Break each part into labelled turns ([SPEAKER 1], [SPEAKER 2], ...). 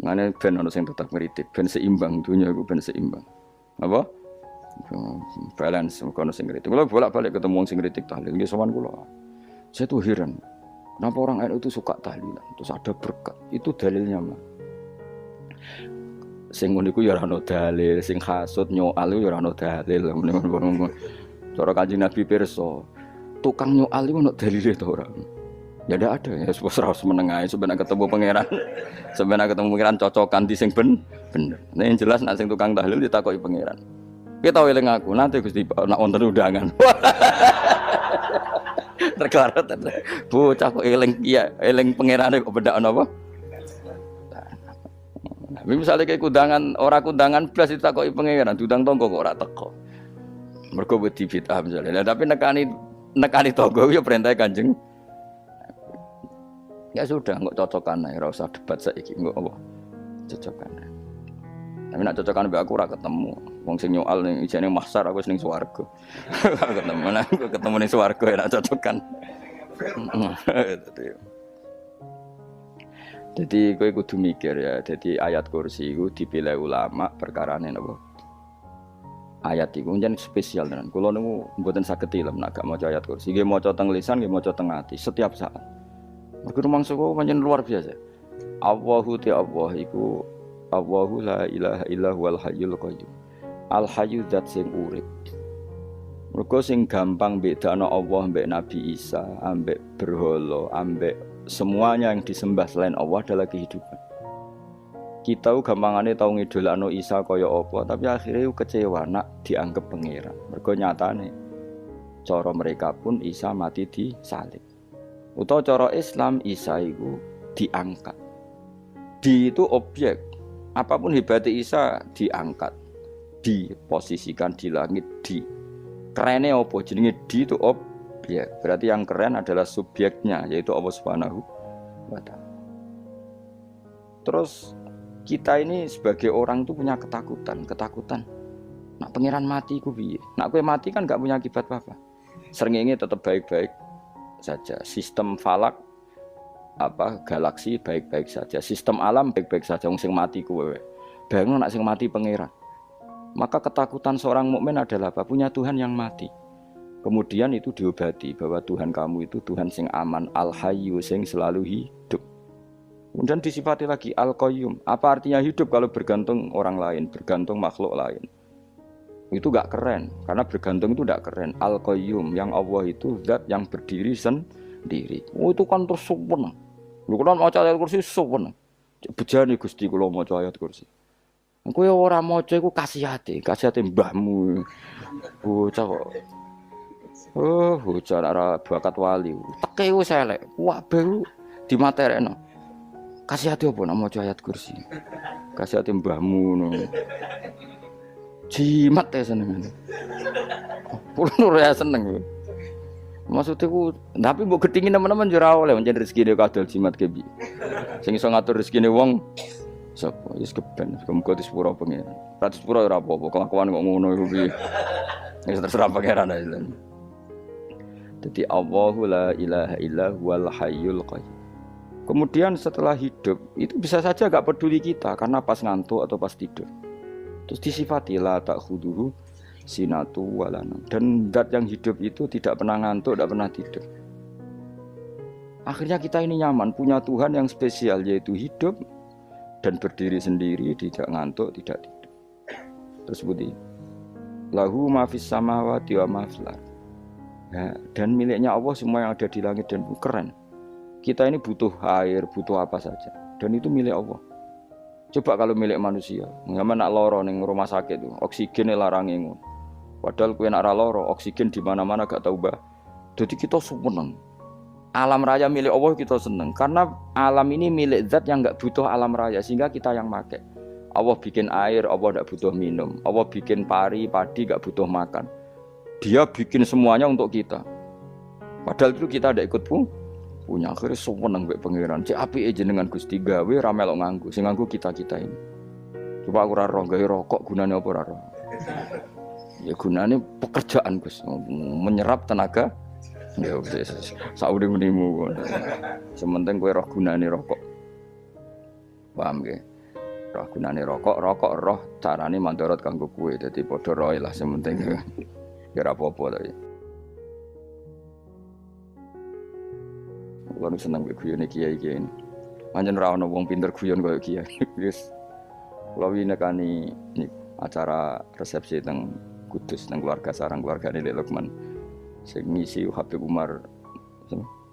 [SPEAKER 1] Ngene ben ono sing tetep ngritik, ben seimbang dunya iku ben seimbang. Apa? Balance kono sing ngritik. Kula bolak-balik ketemu wong sing ngritik tahlil nggih sowan kula. Saya tuh heran. Kenapa orang NU itu suka tahlilan? Terus ada berkat. Itu dalilnya mah. Sing ngono iku ya ora ono dalil, sing hasud nyoal ya ora ono dalil. Cara Kanjeng Nabi pirsa, tukang nyoal iku ono dalile to ora? Ya ndak ada ya, harus menengah sebenarnya ketemu pangeran. Sebenarnya ketemu pangeran cocokan di sing bener. Nah yang jelas nek sing tukang tahlil ditakoki pangeran. Kita eling aku, nanti Gusti nak wonten undangan. Terkarat bocah kok eling iya, eling pangerane kok bedak napa? Nah, misalnya kayak kundangan, ora kundangan blas ditakoki pangeran, diundang tonggo kok ora teko. Mergo wedi bid'ah misalnya. Tapi nekani tonggo ya perintah Kanjeng. Ya sudah, nggak cocokan ae, ora usah debat saiki, nggak apa. Cocokan. Tapi nak cocokan mbek aku ora ketemu. Wong sing nyoal ning ijene mahsyar aku ning swarga. Ketemu nang ketemu ning swarga ya nak cocokan. Jadi kowe kudu mikir ya, jadi ayat kursi iku dipilih ulama perkarane napa? Ayat iku njen spesial tenan. Kula niku mboten saged ilem nek gak maca ayat kursi. Nggih maca teng lisan, nggih maca teng ati setiap saat. Mergo mangsa kok pancen luar biasa. Allahu ta Allah iku Allahu la ilaha illa huwal hayyul qayyum. Al hayyu zat sing urip. Mergo sing gampang bedakno Allah mbek Nabi Isa, ambek berhala, ambek semuanya yang disembah selain Allah adalah kehidupan. Kita gampangane tau ngidolakno Isa kaya apa, tapi akhirnya kecewa nak dianggap pangeran. Mergo nyatane cara mereka pun Isa mati disalib. Utawa cara Islam Isa itu diangkat. Di itu objek. Apapun hebatnya Isa diangkat. Diposisikan di langit di. Kerennya apa? Jenenge di itu objek. Berarti yang keren adalah subjeknya yaitu Allah Subhanahu wa taala. Terus kita ini sebagai orang tuh punya ketakutan. Nak pangeran mati ku piye? Nak kowe mati kan gak punya akibat apa-apa. Srengenge tetap baik-baik saja. Sistem falak galaksi baik-baik saja. Sistem alam baik-baik saja. Wong sing mati kowe. Bayangno nak sing mati pangeran. Maka ketakutan seorang mukmin adalah apa? Punya Tuhan yang mati. Kemudian itu diobati bahwa Tuhan kamu itu Tuhan sing aman, al-hayyu sing selalu hidup. Kemudian disifati lagi al-qayyum. Apa artinya hidup kalau bergantung orang lain, bergantung makhluk lain? Itu gak keren, karena bergantung itu gak keren. Al-qayyum, yang Allah itu zat yang berdiri sendiri. Oh itu kan terus sempurna. Lu kan mau ayat kursi sempurna. Bejane Gusti kula maca ayat kursi. Kowe ora maca iku kasihate mbahmu. Bocah kok. Oh, bocah ora bakat wali. Teke wis elek. Kabeh dimaterekno. Kasihate apa nek maca ayat kursi? Kasihate mbahmu ngono. Jimat ya seneng. Kulo ora seneng. Maksudnya ku, tapi mbok gedhingi teman-teman yo ora oleh pancen rezekine kadol jimat kebi. Sing iso ngatur rezekine wong sapa? Wis keben, muga disepuro pengen. Ra disepuro ora apa-apa, kelakuan kok ngono iku piye. Wis terserah pangeran ae. Jadi Allahu la ilaha illa huwal hayyul qayyum. Kemudian setelah hidup, itu bisa saja gak peduli kita karena pas ngantuk atau pas tidur. Terus disifati la ta'khuduhu sinatu walana. Dan zat yang hidup itu tidak pernah ngantuk, tidak pernah tidur. Akhirnya kita ini nyaman, punya Tuhan yang spesial yaitu hidup dan berdiri sendiri, tidak ngantuk, tidak tidur. Terus budi lahu ma fis samawati wa ma fil ardh. Ya, dan miliknya Allah semua yang ada di langit dan bumi. Keren. Kita ini butuh air, butuh apa saja, dan itu milik Allah. Coba kalau milik manusia, nggak nak loro ning rumah sakit tuh, oksigennya larang ngono. Padahal kowe nak ra loro, oksigen di mana-mana gak tahu bah. Jadi kita seneng. Alam raya milik Allah kita seneng karena alam ini milik zat yang enggak butuh alam raya sehingga kita yang pakai. Allah bikin air, Allah enggak butuh minum. Allah bikin padi enggak butuh makan. Dia bikin semuanya untuk kita. Padahal itu kita enggak ikut punya. Akhirnya seneng mbek pangeran. Cek apike jenengan Gusti gawe ra melok nganggo. Sing nganggo kita-kita ini. Coba aku ora roh gawe rokok gunane apa ora roh. Ya gunane pekerjaan Gus, menyerap tenaga. Ya wis saudi-udimu. Sementing kowe roh gunane rokok. Paham nggih? Roh gunane rokok roh carane mandorot kanggo kowe. Dadi padha roe lah sementing. Ya ora apa-apa to. Kulo seneng guyone kiai-kiai ini. Pancen ora ana wong pinter guyon koyo kiai. Wis kulo winekani acara resepsi teng Kudus nang keluarga sarang keluargane Lek Lukman. Sing ngisi Habib Umar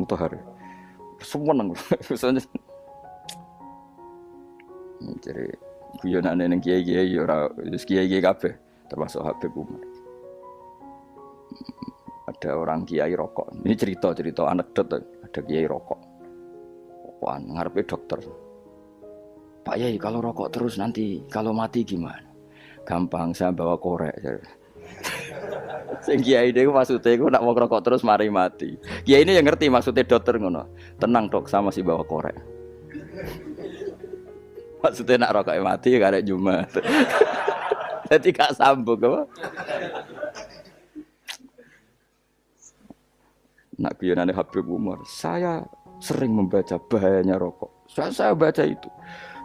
[SPEAKER 1] Mutahar. Semua nang jadi guyonane ning kiai-kiai ora wis kiai-kiai kabeh termasuk Habib Umar. Ada orang kiai rokok. Ini cerita anekdot ada kiai rokok. Rokokan ngarepe dokter. Pak Yai kalau rokok terus nanti kalau mati gimana? Gampang saya bawa korek. Sing kiai niku maksude iku nek wong rokok terus mari mati. Kiai ini yang ngerti maksudnya dokter ngono. Tenang dok, saya masih bawa korek. Maksudnya nak rokoknya mati gak ada Jumat. Jadi gak sambung apa? Nak guyonane Habib Umar, saya sering membaca bahayanya rokok. Saya baca itu.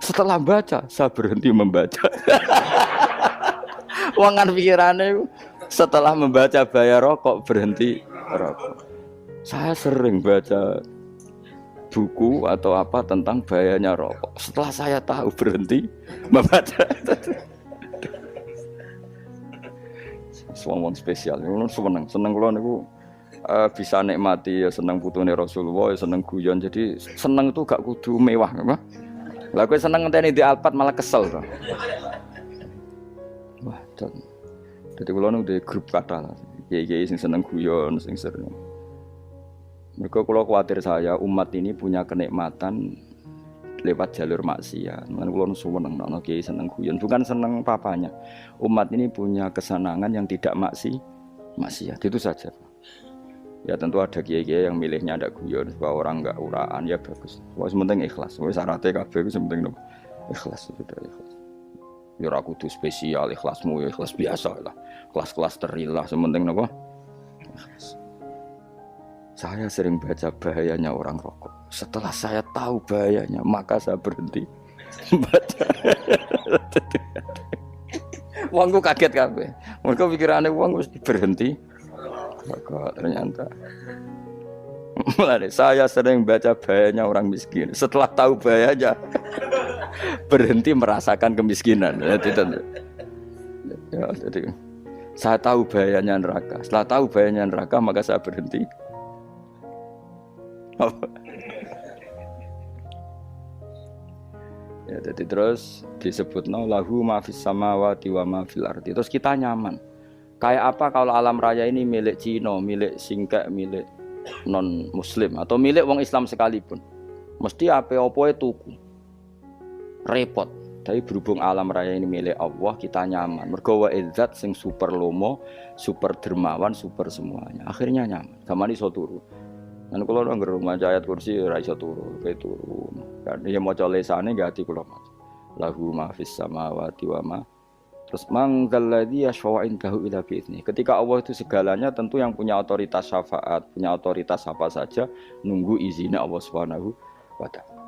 [SPEAKER 1] Setelah baca, saya berhenti membaca. Wangan pikirannya setelah membaca bahaya rokok berhenti rokok. Saya sering baca buku atau apa tentang bahayanya rokok. Setelah saya tahu berhenti membaca. Suwon spesial. Seneng kula niku bisa nikmati ya seneng putune Rasulullah, ya seneng guyon. Jadi seneng itu gak kudu mewah, apa? Lah kowe seneng ngenteni di Alphard malah kesel to. Wah, dadi kula niku di grup kata. Kiai-kiai sing seneng guyon, sing sering. Mereka kalau khawatir saya umat ini punya kenikmatan lewat jalur maksiat. Kan kalau seneng nang kiai seneng guyon, bukan seneng papanya. Umat ini punya kesenangan yang tidak maksiat. Itu saja. Ya tentu ada kiai-kiai yang milihnya ada guyon supaya orang enggak uraan ya bagus. Wah penting ikhlas. Wis syaratnya kabeh iku penting ikhlas sudah ikhlas. Ya ora kudu spesial ikhlasmu ya ikhlas biasa lah. Kelas-kelas terilah penting napa? Ikhlas. Saya sering baca bahayanya orang rokok. Setelah saya tahu bahayanya, maka saya berhenti baca. Wongku kaget kabeh. Mergo pikirane wong wis berhenti. Rokok ternyata. Mulane saya sering baca bahayanya orang miskin. Setelah tahu bahayanya, berhenti merasakan kemiskinan. Jadi saya tahu bahayanya neraka. Setelah tahu bahayanya neraka, maka saya berhenti. Ya, jadi terus disebutno lahu ma fis samawati wa ma fil ardi. Terus kita nyaman. Kayak apa kalau alam raya ini milik Cina, milik Singkek, milik non muslim atau milik wong Islam sekalipun. Mesti apa-apa tuku. Repot. Tapi berhubung alam raya ini milik Allah, kita nyaman. Mergo wa izzat sing super lomo, super dermawan, super semuanya. Akhirnya nyaman. Gamane iso turu. Kan kula nang rumah ayat kursi ora iso turu, kae turu. Kan ya maca lesane enggak ati kula maca. Lahu ma fis samawati wa ma. Terus manggal ladzi yashfa'u indahu ila bi'izni. Ketika Allah itu segalanya, tentu yang punya otoritas syafaat, punya otoritas apa saja nunggu izinnya Allah Subhanahu wa taala.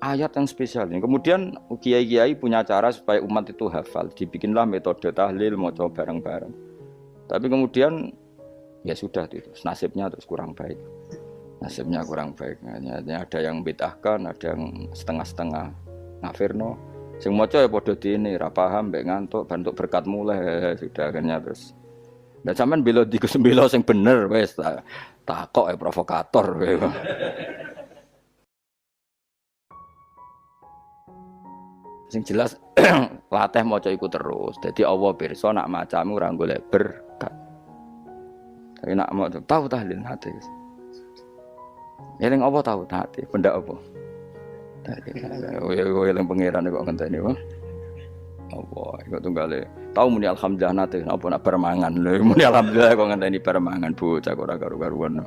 [SPEAKER 1] Ayat yang spesial ini. Kemudian kiai-kiai punya cara supaya umat itu hafal. Dibikinlah metode tahlil maca bareng-bareng. Tapi kemudian ya sudah itu nasibnya terus kurang baik. Nasibnya kurang baik. Hanya ada yang bid'ahkan, ada yang setengah-setengah ngafirno. Sing maca ya padha dene, ra paham mbek ngantuk, bentuk berkat mulai sudah akhirnya terus. Lah sampean bela dikesembelo sing bener wis takok provokator kowe. Sing jelas latih maca iku terus. Dadi Allah pirsa nak macamu ora golek berkat. Tapi nak mau tahu tahlil hati. Eling apa tahu hati, benda apa? Kowe eling pangeran kok ngenteni wae. Apa iku tunggale. Tahu muni alhamdulillah nate apa nak permangan. Lho muni alhamdulillah kok ngenteni permangan bocah ora karo-karuan.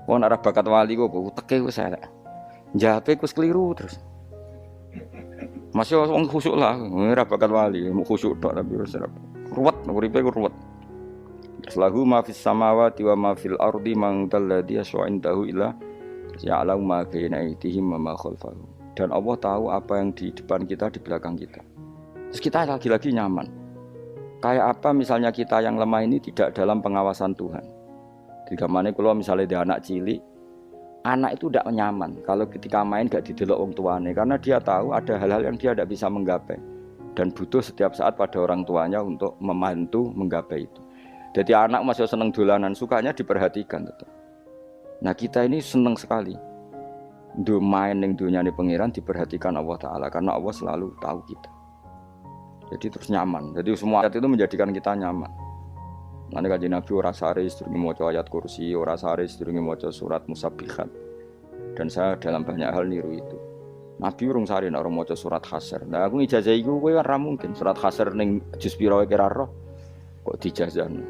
[SPEAKER 1] Wong ora bakat wali kok teke wis elek. Njape wis keliru terus. Masih wong khusuk lah, ora bakat wali, mau khusuk tok tapi wis ruwet, uripe ku ruwet. Lahu ma fis samawati wa ma fil ardi man dalladhi yashfa'u indahu illa ya'lamu ma baina aydihim wa ma khalfahum. Dan Allah tahu apa yang di depan kita, di belakang kita. Terus kita lagi-lagi nyaman. Kayak apa misalnya kita yang lemah ini tidak dalam pengawasan Tuhan. Di mana kalau misalnya dia anak cilik, anak itu tidak nyaman kalau ketika main gak didelok wong tuane, karena dia tahu ada hal-hal yang dia tidak bisa menggapai dan butuh setiap saat pada orang tuanya untuk membantu menggapai itu. Jadi anak masih seneng dolanan, sukanya diperhatikan tetap. Nah kita ini seneng sekali main yang dunia ini pengiran diperhatikan Allah Ta'ala, karena Allah selalu tahu kita. Jadi terus nyaman. Jadi semua ayat itu menjadikan kita nyaman. Nanti kajian Nabi ora sare sedurunge maca ayat kursi, ora sare sedurunge maca surat musabbihat. Dan saya dalam banyak hal niru itu. Nabi urung sare nek ora maca surat Hasr. Nah aku ijazah iku kowe kan ra mungkin surat Hasr ning juz pira wae kira roh kok dijazahno.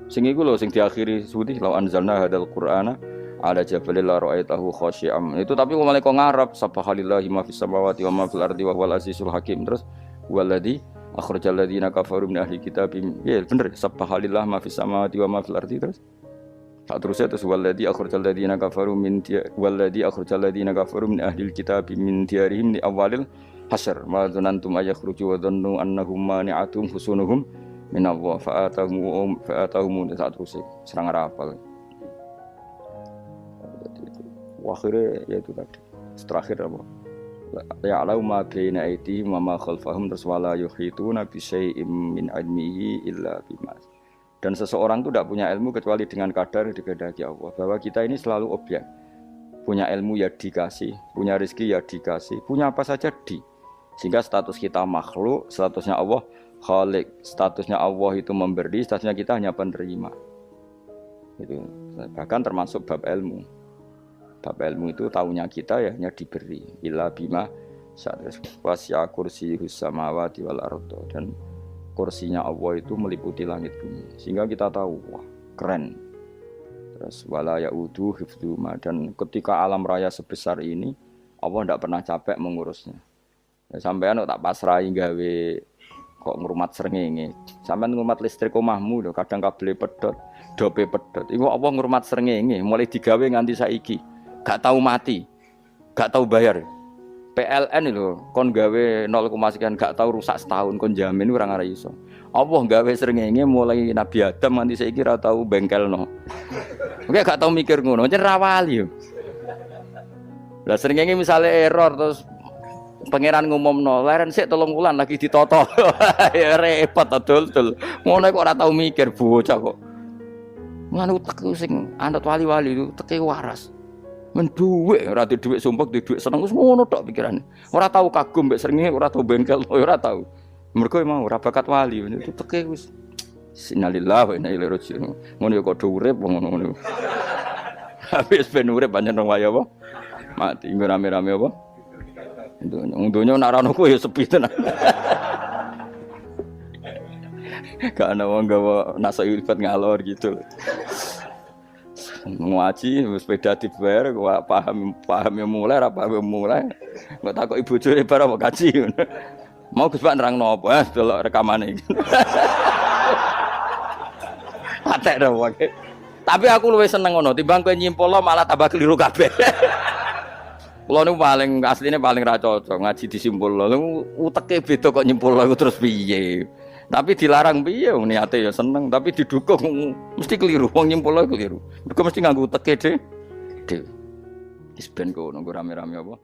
[SPEAKER 1] Sing iku lho sing diakhiri suwi law anzalna hadzal qur'ana ala jabalil la ra'aitahu khashi'am. Itu tapi mulai kok ngarep subhanallahi ma fis samawati wa ma fil ardi wa huwal azizul hakim. Terus waladhi akhrajal ladzina kafaru min ahli kitab. Ya bener, subhanallah ma fis samawati wa ma fil ardi. Terus terus waladhi akhrajal ladzina kafaru min waladhi akhrajal ladzina kafaru min ahli kitab min diyarihim li awalil hasr ma dzanantum ayakhruju wa dhannu annahum mani'atum husunuhum min Allah fa'atahum terus serang rapal. Akhirnya yaitu tadi terakhir apa? Ya'lamu ma baina aydihim wa ma khalfahum wala yuhituna bi syai'in min ilmihi illa bima. Dan seseorang itu tidak punya ilmu kecuali dengan kadar dikehendaki Allah. Bahwa kita ini selalu objek. Punya ilmu ya dikasih, punya rezeki ya dikasih, punya apa saja di. Sehingga status kita makhluk, statusnya Allah Khalik, statusnya Allah itu memberi, statusnya kita hanya penerima. Itu bahkan termasuk bab ilmu. Bab ilmu itu tahunya kita ya hanya diberi. Illa bima wasya kursiyus samawati wal ardh, dan kursinya Allah itu meliputi langit bumi. Sehingga kita tahu, wah keren. Terus wala yaudu hifdzuma, dan ketika alam raya sebesar ini Allah tidak pernah capek mengurusnya. Ya, sampean tak pasrahi gawe kok ngrumat srengenge. Sampean ngrumat listrik omahmu lho, kadang kabel pedhot, dope pedhot. Iku apa ngrumat srengenge mulai digawe nganti saiki. Gak tahu mati. Gak tahu bayar. PLN lho kon gawe 0, sekian gak tahu rusak setahun kon jamin ora ngara iso. Allah gawe srengenge mulai Nabi Adam nganti saiki ora tahu bengkelno. Oke gak tahu mikir ngono, jen ra wali yo. Lah srengenge misale error terus pangeran ngumumno, leren sik 3 wulan lagi ditoto. Ya repot dul. Ngono kok ora tau mikir bocah kok. Ngono utek sing anut wali-wali itu teke waras. Men dhuwit ora di dhuwit sumpek, di dhuwit seneng wis ngono tok pikirane. Ora tau kagum mbek srengenge, ora tau bengkel, ora tau. Mergo mau ora bakat wali, itu teke wis innalillahi wa inna ilaihi raji'un. Ngono ya kok urip ngono. Habis ben urip pancen waya apa? Mati nggo rame-rame apa? Dunia nak rano ku ya sepi tenan. Gak ana wong gawa nasa ilfat ngalor gitu. Ngaji sepeda dibayar paham yang mulai apa yang mulai. Enggak takok ibu bojone bar apa kaji. Mau Gus Pak nerangno apa? Delok rekamane iki. Atek ra wae. Tapi aku luwih seneng ngono timbang kowe nyimpulno malah tambah keliru kabeh. Kulo niku paling asline paling ra cocok ngaji disimpulno. Uteke beda kok nyimpulno iku terus piye. Tapi dilarang piye wong niate ya seneng, tapi didukung mesti keliru. Wong nyimpulno keliru. Mergo mesti nganggo uteke dhewe. Wis ben kono rame-rame apa?